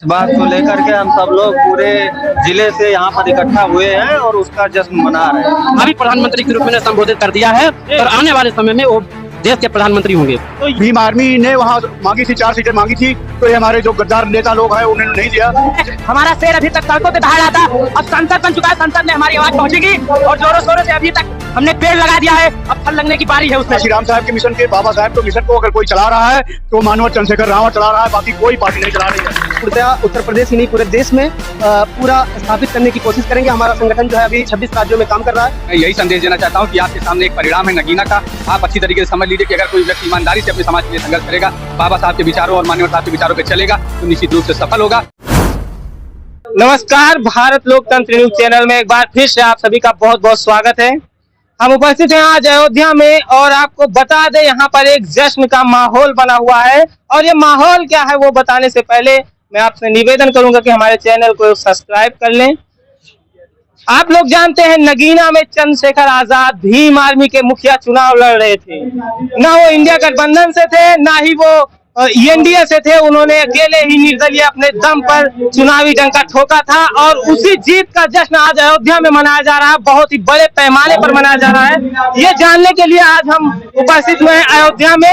इस बात को लेकर के हम सब लोग पूरे जिले से यहाँ पर इकट्ठा हुए हैं और उसका जश्न मना रहे हैं। अभी प्रधानमंत्री के रूप में संबोधित कर दिया है और आने वाले समय में वो देश के प्रधानमंत्री होंगे। तो भीम आर्मी ने वहाँ मांगी थी, 4 सीटें मांगी थी, तो ये हमारे जो गद्दार नेता लोग हैं उन्होंने नहीं दिया। हमारा शेर अभी तक सड़कों पे बाहर आता, अब संसद बन चुका है, संसद में हमारी आवाज पहुंचेगी और जोरों शोरों से अभी तक हमने पेड़ लगा दिया है, अब फल लगने की बारी है उसमें। श्री राम साहब के मिशन के, बाबा साहब के मिशन को अगर कोई चला रहा है तो मानव चंद्रशेखर रावत चला रहा है, बाकी कोई पार्टी नहीं चला रही है। उत्तर प्रदेश ही नहीं पूरे देश में पूरा स्थापित करने की कोशिश करेंगे। हमारा संगठन जो है अभी 26 राज्यों में काम कर रहा है। मैं यही संदेश देना चाहता हूँ कि आपके सामने एक परिणाम है नगीना का। आप अच्छी तरीके से समझ लीजिए कि अगर कोई व्यक्ति ईमानदारी से अपने समाज के लिए संघर्ष करेगा, बाबा साहब के विचारों और मान्यवर साहब के विचारों पे चलेगा, तो निश्चित रूप से सफल होगा। नमस्कार, भारत लोकतंत्र न्यूज चैनल में एक बार फिर से आप सभी का बहुत बहुत स्वागत है। हम उपस्थित हैं आज अयोध्या में और आपको बता दें यहाँ पर एक जश्न का माहौल बना हुआ है और ये माहौल क्या है वो बताने से पहले मैं आपसे निवेदन करूंगा कि हमारे चैनल को सब्सक्राइब कर लें। आप लोग जानते हैं नगीना में चंद्रशेखर आजाद भीम आर्मी के मुखिया चुनाव लड़ रहे थे। ना वो इंडिया गठबंधन से थे, ना ही वो एनडीए से थे। उन्होंने अकेले ही निर्दलीय अपने दम पर चुनावी डंका ठोका था और उसी जीत का जश्न आज अयोध्या में मनाया जा रहा है। बहुत ही बड़े पैमाने पर मनाया जा रहा है। ये जानने के लिए आज हम उपस्थित हुए हैं अयोध्या में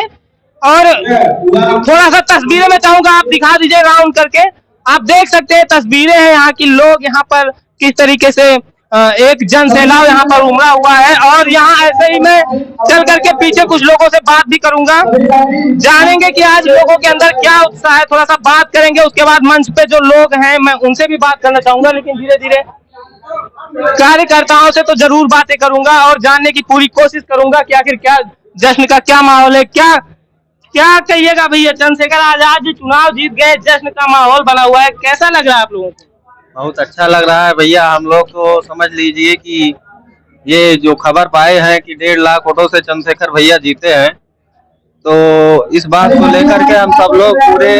और थोड़ा सा तस्वीरें में चाहूंगा आप दिखा दीजिए राउंड करके। आप देख सकते हैं तस्वीरें हैं यहाँ की, लोग यहाँ पर किस तरीके से एक जन सैलाब यहाँ पर उमड़ा हुआ है और यहाँ ऐसे ही मैं चल करके पीछे कुछ लोगों से बात भी करूंगा, जानेंगे कि आज लोगों के अंदर क्या उत्साह है। थोड़ा सा बात करेंगे, उसके बाद मंच पे जो लोग हैं मैं उनसे भी बात करना चाहूंगा, लेकिन धीरे धीरे कार्यकर्ताओं से तो जरूर बातें करूंगा और जानने की पूरी कोशिश करूंगा कि आखिर क्या जश्न का क्या माहौल है। क्या कहिएगा भैया, चंद्रशेखर आजाद जी चुनाव जीत गए, जश्न का माहौल बना हुआ है, कैसा लग रहा है आप लोगों को? बहुत अच्छा लग रहा है भैया। हम लोग तो समझ लीजिए कि ये जो खबर पाए हैं कि 1.5 लाख वोटों से चंद्रशेखर भैया जीते हैं, तो इस बात को लेकर के हम सब लोग पूरे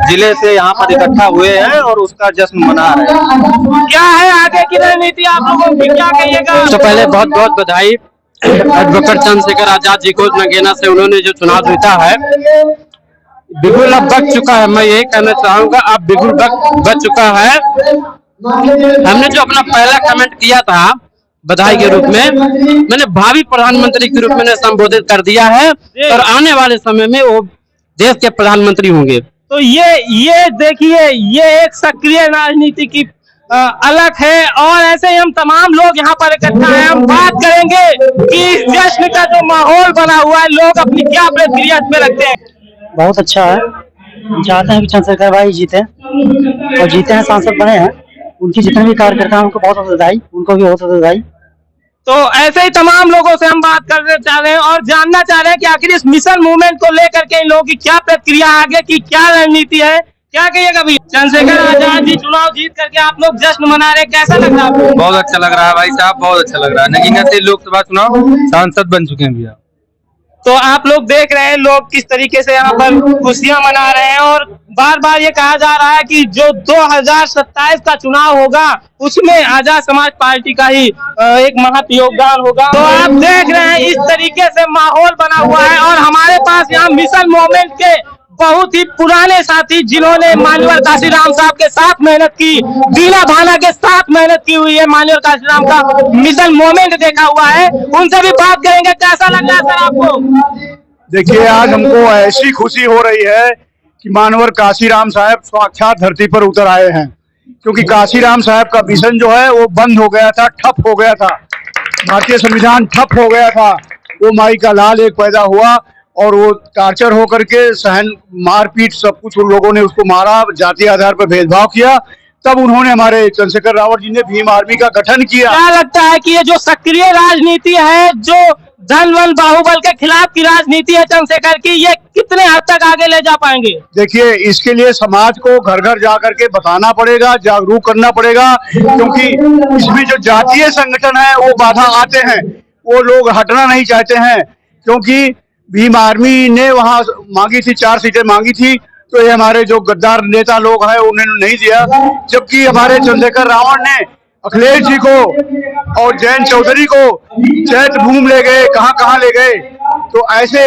जिले से यहाँ पर इकट्ठा हुए हैं और उसका जश्न मना रहे हैं। क्या है आगे की रणनीति आप लोगों की, क्या कहिएगा? तो पहले बहुत बहुत बधाई एडवोकेट चंद्रशेखर आजाद जी को नगीना से उन्होंने जो चुनाव जीता है। बिल्कुल अब बच चुका है, मैं यही कहना चाहूंगा, अब बिल्कुल बच चुका है। हमने जो अपना पहला कमेंट किया था बधाई के रूप में, मैंने भावी प्रधानमंत्री के रूप में संबोधित कर दिया है और आने वाले समय में वो देश के प्रधानमंत्री होंगे। तो ये देखिए, ये एक सक्रिय राजनीति की अलग है और ऐसे ही हम तमाम लोग यहाँ पर इकट्ठा हैं। हम बात करेंगे कि इस जश्न का जो माहौल बना हुआ है, लोग अपनी क्या प्रतिक्रिया इसमें रखते हैं। बहुत अच्छा है, हम चाहते हैं कि चंद्रशेखर भाई जीते और जीते हैं, सांसद बने हैं। उनकी जितने भी कार्यकर्ता हैं उनको बहुत बहुत बधाई, उनको भी बहुत बहुत बधाई। तो ऐसे ही तमाम लोगों से हम बात करना चाह रहे हैं और जानना चाह रहे हैं कि आखिर इस मिशन मूवमेंट को लेकर के इन लोगों की क्या प्रतिक्रिया, आगे की क्या रणनीति है, क्या कहिएगा भैया? चंद्रशेखर आजाद जी चुनाव जीत करके आप लोग जश्न मना रहे हैं, कैसा लग रहा है आपको? बहुत अच्छा लग रहा है भाई साहब, बहुत अच्छा लग रहा है। नगीना से लोकसभा चुनाव सांसद बन चुके हैं भैया। तो आप लोग देख रहे हैं लोग किस तरीके से यहाँ पर खुशियां मना रहे हैं और बार बार ये कहा जा रहा है कि जो 2027 का चुनाव होगा उसमें आजाद समाज पार्टी का ही एक महत्व योगदान होगा। तो आप देख रहे हैं इस तरीके से माहौल बना हुआ है और हमारे पास यहाँ मिशन मूवमेंट के बहुत ही पुराने साथी, जिन्होंने मान्यवर काशीराम साहब के साथ मेहनत की, दीना भाना के साथ मेहनत की हुई है, मान्यवर काशीराम का मिशन मूवमेंट देखा हुआ है, उनसे भी बात करेंगे। कैसा लग रहा है सर आपको? देखिए, आज हमको ऐसी खुशी हो रही है कि मानवर काशीराम साहब साक्षात धरती पर उतर आए हैं, क्योंकि काशीराम साहब का मिशन जो है वो बंद हो गया था, ठप हो गया था। भारतीय संविधान ठप हो गया था। वो माई का लाल एक पैदा हुआ और वो टार्चर होकर के सहन, मारपीट, सब कुछ उन लोगों ने उसको मारा, जाति आधार पर भेदभाव किया। तब उन्होंने, हमारे चंद्रशेखर रावत जी ने भीम आर्मी का गठन किया। क्या लगता है कि ये जो सक्रिय राजनीति है, जो धन वन बाहुबल के खिलाफ की राजनीति है चंद्रशेखर की, ये कितने हद तक आगे ले जा पाएंगे? देखिए, इसके लिए समाज को घर घर जा करके बताना पड़ेगा, जागरूक करना पड़ेगा, क्योंकि इसमें जो जातीय संगठन है वो बाधा आते हैं, वो लोग हटना नहीं चाहते हैं। क्योंकि भीम आर्मी ने वहाँ मांगी थी, 4 सीटें मांगी थी, तो ये हमारे जो गद्दार नेता लोग हैं उन्होंने नहीं दिया। जबकि हमारे चंद्रशेखर रावत ने अखिलेश जी को और जयंत चौधरी को चैत भूमि ले गए, कहाँ ले गए। तो ऐसे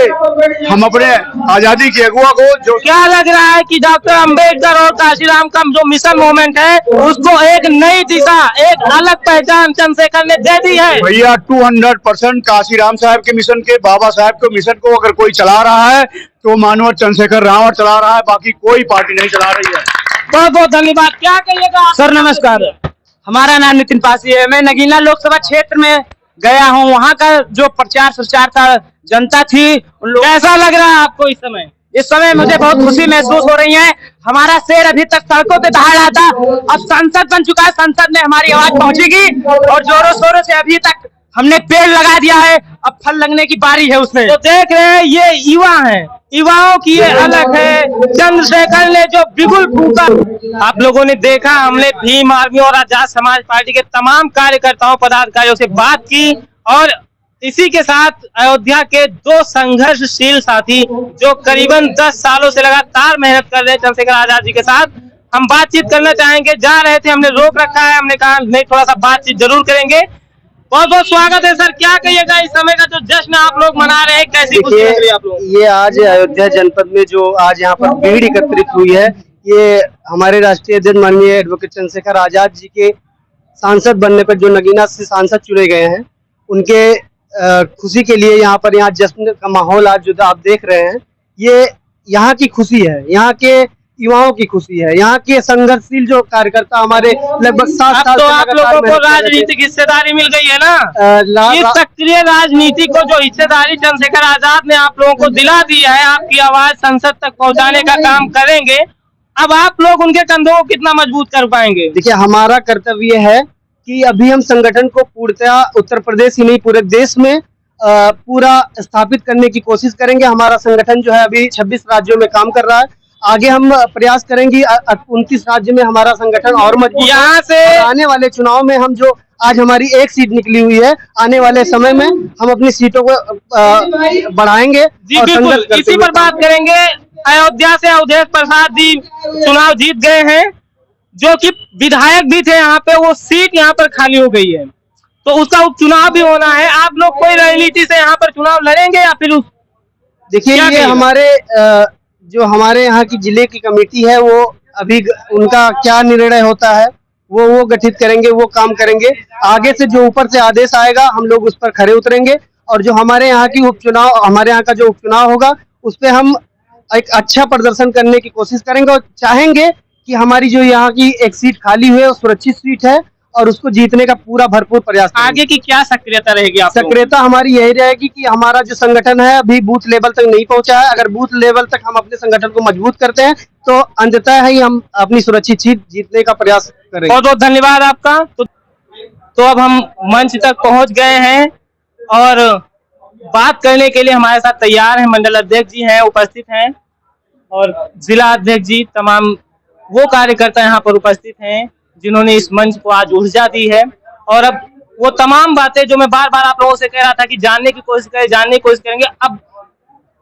हम अपने आजादी के अगुआ को जो क्या लग रहा है कि डॉक्टर अंबेडकर और काशीराम का जो मिशन मूवमेंट है उसको एक नई दिशा, एक अलग पहचान चंद्रशेखर ने दे दी है? भैया 200% काशीराम साहब के मिशन के, बाबा साहब के मिशन को अगर कोई चला रहा है तो मानव चंद्रशेखर रावण चला रहा है, बाकी कोई पार्टी नहीं चला रही है। बहुत बहुत धन्यवाद। क्या कहिएगा? सर नमस्कार, हमारा नाम नितिन पासी है। मैं नगीना लोकसभा क्षेत्र में गया हूँ। वहाँ का जो प्रचार प्रचार था, जनता थी, कैसा लग रहा है आपको इस समय? इस समय मुझे बहुत खुशी महसूस हो रही है। हमारा शेर अभी तक सड़कों पे दहाड़ रहा था, अब संसद बन चुका है। संसद में हमारी आवाज पहुंचेगी और जोरों शोरों से अभी तक हमने पेड़ लगा दिया है, अब फल लगने की बारी है उसमें। तो देख रहे हैं ये युवा हैं, युवाओं की ये अलग है। चंद्रशेखर ने जो बिगुल फूंका, आप लोगों ने देखा, हमने भीम आर्मी और आजाद समाज पार्टी के तमाम कार्यकर्ताओं पदाधिकारियों से बात की और इसी के साथ अयोध्या के दो संघर्षशील साथी जो करीबन 10 सालों से लगातार मेहनत कर रहे हैं चंद्रशेखर आजाद जी के साथ, हम बातचीत करना चाहेंगे। जा रहे थे, हमने रोक रखा है, हमने कहा नहीं थोड़ा सा बातचीत जरूर करेंगे। बहुत बहुत स्वागत है सर। क्या कहिएगा इस समय का जो जश्न आप लोग मना रहे हैं, कैसी खुशी लग रही है आप लोग? ये आज अयोध्या जनपद में जो आज यहाँ पर भीड़ एकत्रित हुई है, ये हमारे राष्ट्रीय अध्यक्ष माननीय एडवोकेट चंद्रशेखर आजाद जी के सांसद बनने पर जो नगीना से सांसद चुने गए हैं, उनके खुशी के लिए यहाँ जश्न का माहौल आज जो आप देख रहे हैं, ये यहाँ की खुशी है, यहाँ के युवाओं की खुशी है, यहाँ के संघर्षशील जो कार्यकर्ता हमारे लगभग 7 साल तो आप लोगों को राजनीतिक हिस्सेदारी मिल गई है ना? इस सक्रिय राजनीति को जो हिस्सेदारी चंद्रशेखर आजाद ने आप लोगों को दिला दी है, आपकी आवाज संसद तक पहुंचाने का काम करेंगे। अब आप लोग उनके कंधों को कितना मजबूत कर पाएंगे? देखिए, हमारा कर्तव्य है कि अभी हम संगठन को पूर्णतया उत्तर प्रदेश ही नहीं पूरे देश में पूरा स्थापित करने की कोशिश करेंगे। हमारा संगठन जो है अभी 26 राज्यों में काम कर रहा है। आगे हम प्रयास करेंगे 29 राज्य में हमारा संगठन और मजबूत। यहाँ से आने वाले चुनाव में हम जो आज हमारी एक सीट निकली हुई है, आने वाले समय में हम अपनी सीटों को बढ़ाएंगे। जी बिल्कुल, इसी पर बात करेंगे। अयोध्या से अवधेश प्रसाद जी चुनाव जीत गए हैं, जो कि विधायक भी थे यहाँ पे, वो सीट यहाँ पर खाली हो गई है, तो उसका उपचुनाव भी होना है। आप लोग कोई रणनीति से यहाँ पर चुनाव लड़ेंगे या फिर देखिए, ये हमारे जो हमारे यहाँ की जिले की कमेटी है, वो अभी उनका क्या निर्णय होता है वो गठित करेंगे, वो काम करेंगे। आगे से जो ऊपर से आदेश आएगा, हम लोग उस पर खरे उतरेंगे और जो हमारे यहाँ की उपचुनाव, हमारे यहाँ का जो उपचुनाव होगा, उस पर हम एक अच्छा प्रदर्शन करने की कोशिश करेंगे और चाहेंगे कि हमारी जो यहाँ की एक सीट खाली हुई है, वो सुरक्षित सीट है और उसको जीतने का पूरा भरपूर प्रयास करेंगे। आगे की क्या सक्रियता रहेगी? सक्रियता हमारी यही रहेगी कि हमारा जो संगठन है अभी बूथ लेवल तक नहीं पहुंचा है। अगर बूथ लेवल तक हम अपने संगठन को मजबूत करते हैं तो अंततः ही हम अपनी सुरक्षित सीट जीतने का प्रयास करेंगे। बहुत बहुत धन्यवाद आपका। तो अब हम मंच तक पहुंच गए हैं और बात करने के लिए हमारे साथ तैयार हैं मंडल अध्यक्ष जी हैं, उपस्थित हैं, और जिला अध्यक्ष जी, तमाम वो कार्यकर्ता यहाँ पर उपस्थित हैं जिन्होंने इस मंच को आज ऊर्जा दी है। और अब वो तमाम बातें जो मैं बार बार आप लोगों से कह रहा था कि जानने की कोशिश करेंगे, अब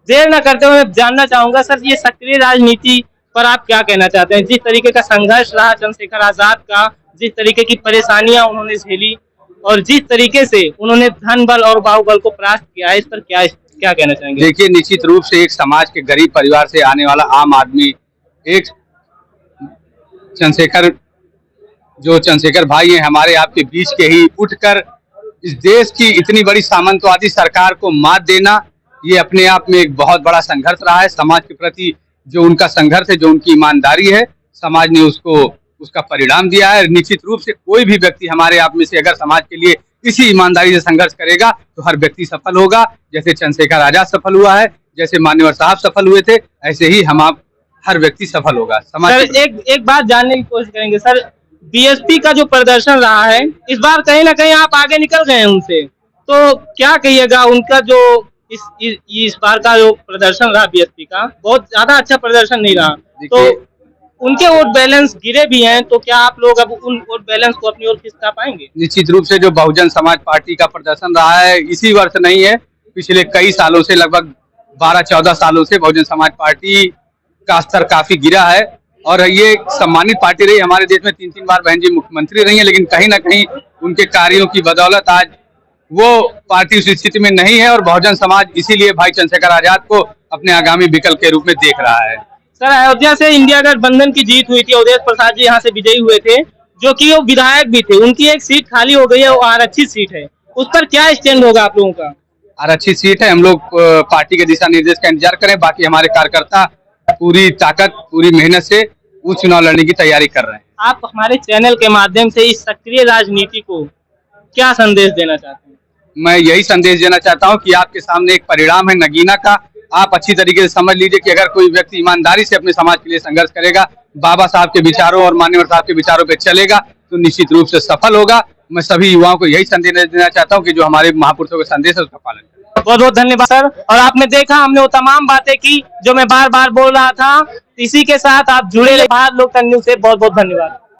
देर न करते हुए जानना चाहूंगा सर, ये सक्रिय राजनीति पर आप क्या कहना चाहते हैं? जिस तरीके का संघर्ष रहा चंद्रशेखर आजाद का, जिस तरीके की परेशानियां उन्होंने झेली और जिस तरीके से उन्होंने धन बल और बाहुबल को परास्त किया है, इस पर क्या कहना चाहेंगे? देखिए, निश्चित रूप से एक समाज के गरीब परिवार से आने वाला आम आदमी, एक चंद्रशेखर भाई हैं हमारे आपके बीच के ही, उठकर इस देश की इतनी बड़ी सामंतवादी सरकार को मात देना, ये अपने आप में एक बहुत बड़ा संघर्ष रहा है। समाज के प्रति जो उनका संघर्ष है, जो उनकी ईमानदारी है, समाज ने उसका परिणाम दिया है। निश्चित रूप से कोई भी व्यक्ति हमारे आप में से अगर समाज के लिए इसी ईमानदारी से संघर्ष करेगा तो हर व्यक्ति सफल होगा। जैसे चंद्रशेखर आजाद सफल हुआ है, जैसे मान्यवर साहब सफल हुए थे, ऐसे ही हर व्यक्ति सफल होगा। समाज एक बात जानने की कोशिश करेंगे सर, बीएसपी का जो प्रदर्शन रहा है इस बार कहीं ना कहीं आप आगे निकल गए हैं उनसे, तो क्या कहिएगा? उनका जो इस बार का जो प्रदर्शन रहा बीएसपी का, बहुत ज्यादा अच्छा प्रदर्शन नहीं रहा, तो उनके वोट बैलेंस गिरे भी हैं, तो क्या आप लोग अब उन वोट बैलेंस को अपनी ओर खिंचा पाएंगे? निश्चित रूप से जो बहुजन समाज पार्टी का प्रदर्शन रहा है, इसी वर्ष नहीं है, पिछले कई सालों से, लगभग 12-14 सालों से बहुजन समाज पार्टी का स्तर काफी गिरा है और ये सम्मानित पार्टी रही। हमारे देश में 3-3 बार बहन जी मुख्यमंत्री रही है, लेकिन कहीं ना कहीं उनके कार्यों की बदौलत आज वो पार्टी उस स्थिति में नहीं है और बहुजन समाज इसीलिए भाई चंद्रशेखर आजाद को अपने आगामी विकल्प के रूप में देख रहा है। सर, अयोध्या से इंडिया गठबंधन की जीत हुई थी, अवधेश प्रसाद जी यहाँ से विजयी हुए थे, जो कि वो विधायक भी थे, उनकी एक सीट खाली हो गई है, वो आरक्षित सीट है, उस पर क्या स्टैंड होगा आप लोगों का? आरक्षित सीट है, हम लोग पार्टी के दिशा निर्देश का इंतजार करें। बाकी हमारे कार्यकर्ता पूरी ताकत पूरी मेहनत से वो चुनाव लड़ने की तैयारी कर रहे हैं। आप हमारे चैनल के माध्यम से इस सक्रिय राजनीति को क्या संदेश देना चाहते हैं? मैं यही संदेश देना चाहता हूं कि आपके सामने एक परिणाम है नगीना का। आप अच्छी तरीके से समझ लीजिए कि अगर कोई व्यक्ति ईमानदारी से अपने समाज के लिए संघर्ष करेगा, बाबा साहब के विचारों और मान्यवर साहब के विचारों पे चलेगा, तो निश्चित रूप से सफल होगा। मैं सभी युवाओं को यही संदेश देना चाहता हूं कि जो हमारे महापुरुषों का संदेश है उसका पालन करें। बहुत बहुत धन्यवाद सर। और आपने देखा, हमने वो तमाम बातें की जो मैं बार बार बोल रहा था। इसी के साथ आप जुड़े रहे भारत लोकतंत्र न्यूज़ से। बहुत बहुत धन्यवाद।